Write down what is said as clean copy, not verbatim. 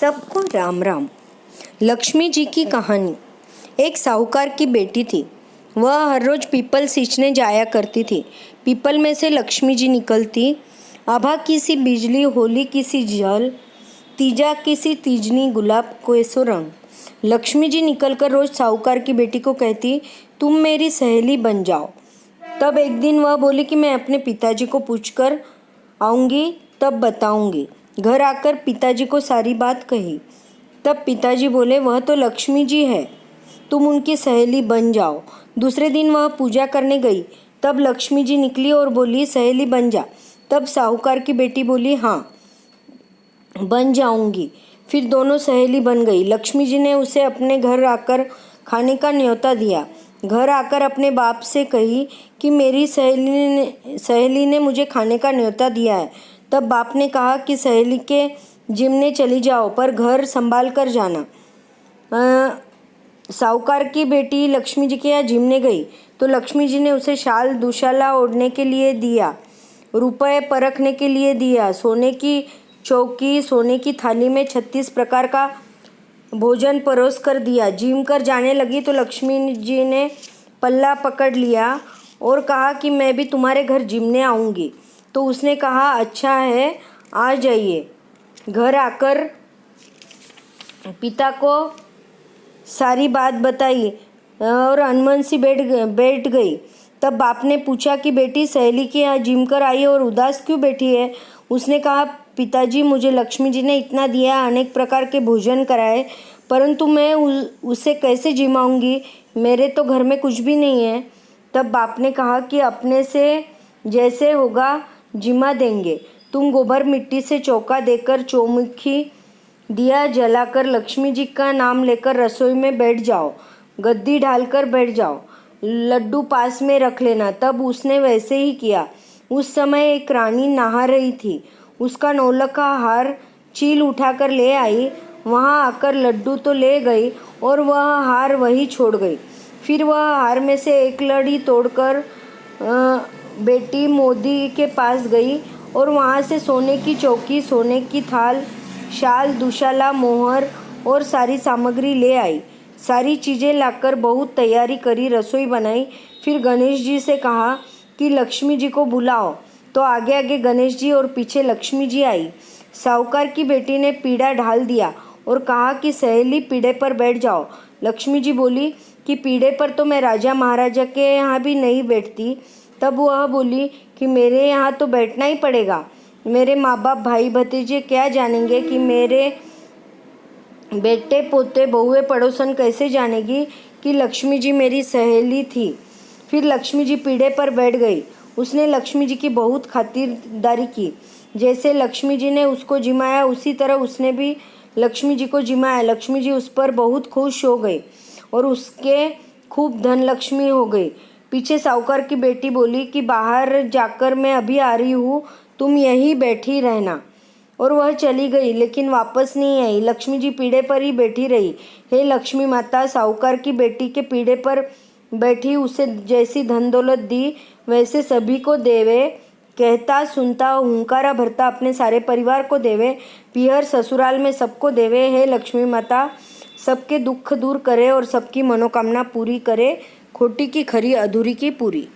सबको राम राम। लक्ष्मी जी की कहानी। एक साहूकार की बेटी थी। वह हर रोज पीपल सींचने जाया करती थी। पीपल में से लक्ष्मी जी निकलती। आभा की सी बिजली, होली की सी जल, तीजा की सी तीजनी, गुलाब को सो रंग। लक्ष्मी जी निकलकर रोज साहूकार की बेटी को कहती, तुम मेरी सहेली बन जाओ। तब एक दिन वह बोली कि मैं अपने पिताजी को पूछकर आऊँगी, तब बताऊँगी। घर आकर पिताजी को सारी बात कही। तब पिताजी बोले, वह तो लक्ष्मी जी है, तुम उनकी सहेली बन जाओ। दूसरे दिन वह पूजा करने गई। तब लक्ष्मी जी निकली और बोली, सहेली बन जा। तब साहूकार की बेटी बोली, हाँ बन जाऊंगी। फिर दोनों सहेली बन गई। लक्ष्मी जी ने उसे अपने घर आकर खाने का न्योता दिया। घर आकर अपने बाप से कही कि मेरी सहेली ने मुझे खाने का न्योता दिया है। तब बाप ने कहा कि सहेली के जिमने चली जाओ, पर घर संभाल कर जाना। साहूकार की बेटी लक्ष्मी जी के यहाँ जिमने गई तो लक्ष्मी जी ने उसे शाल दुशाला ओढ़ने के लिए दिया, रुपए परखने के लिए दिया, सोने की चौकी, सोने की थाली में 36 प्रकार का भोजन परोस कर दिया। जिम कर जाने लगी तो लक्ष्मी जी ने पल्ला पकड़ लिया और कहा कि मैं भी तुम्हारे घर जिमने आऊँगी। तो उसने कहा, अच्छा है, आ जाइए। घर आकर पिता को सारी बात बताई और अनमन सी बैठ गई। तब बाप ने पूछा कि बेटी सहेली के यहाँ जिम कर आई और उदास क्यों बैठी है। उसने कहा, पिताजी मुझे लक्ष्मी जी ने इतना दिया, अनेक प्रकार के भोजन कराए, परंतु मैं उसे कैसे जिमाऊंगी, मेरे तो घर में कुछ भी नहीं है। तब बाप ने कहा कि अपने से जैसे होगा जिमा देंगे। तुम गोबर मिट्टी से चौका देकर, चौमुखी दिया जलाकर, लक्ष्मी जी का नाम लेकर रसोई में बैठ जाओ, गद्दी ढालकर बैठ जाओ, लड्डू पास में रख लेना। तब उसने वैसे ही किया। उस समय एक रानी नहा रही थी। उसका नौलखा हार चील उठाकर ले आई। वहाँ आकर लड्डू तो ले गई और वह हार वही छोड़ गई। फिर वह हार में से एक लड़ी तोड़कर बेटी मोदी के पास गई और वहाँ से सोने की चौकी, सोने की थाल, शाल दुशाला, मोहर और सारी सामग्री ले आई। सारी चीज़ें लाकर बहुत तैयारी करी, रसोई बनाई। फिर गणेश जी से कहा कि लक्ष्मी जी को बुलाओ। तो आगे आगे गणेश जी और पीछे लक्ष्मी जी आई। साहूकार की बेटी ने पीढ़ा ढाल दिया और कहा कि सहेली पीढ़े पर बैठ जाओ। लक्ष्मी जी बोली कि पीढ़े पर तो मैं राजा महाराजा के यहाँ भी नहीं बैठती। तब वह बोली कि मेरे यहाँ तो बैठना ही पड़ेगा। मेरे माँ बाप, भाई भतीजे क्या जानेंगे कि मेरे बेटे पोते बहुए पड़ोसन कैसे जानेगी कि लक्ष्मी जी मेरी सहेली थी। फिर लक्ष्मी जी पीढ़े पर बैठ गई। उसने लक्ष्मी जी की बहुत खातिरदारी की। जैसे लक्ष्मी जी ने उसको जिमाया, उसी तरह उसने भी लक्ष्मी जी को जिमाया। लक्ष्मी जी उस पर बहुत खुश हो गई और उसके खूब धन लक्ष्मी हो गई। पीछे साहूकार की बेटी बोली कि बाहर जाकर मैं अभी आ रही हूँ, तुम यहीं बैठी रहना। और वह चली गई, लेकिन वापस नहीं आई। लक्ष्मी जी पीढ़े पर ही बैठी रही। हे लक्ष्मी माता, साहूकार की बेटी के पीढ़े पर बैठी उसे जैसी धन दौलत दी, वैसे सभी को देवे। कहता सुनता हुंकारा भरता अपने सारे परिवार को देवे। पीहर ससुराल में सबको देवे। हे लक्ष्मी माता, सबके दुख दूर करे और सबकी मनोकामना पूरी करे। खोटी की खरी, अधूरी की पूरी।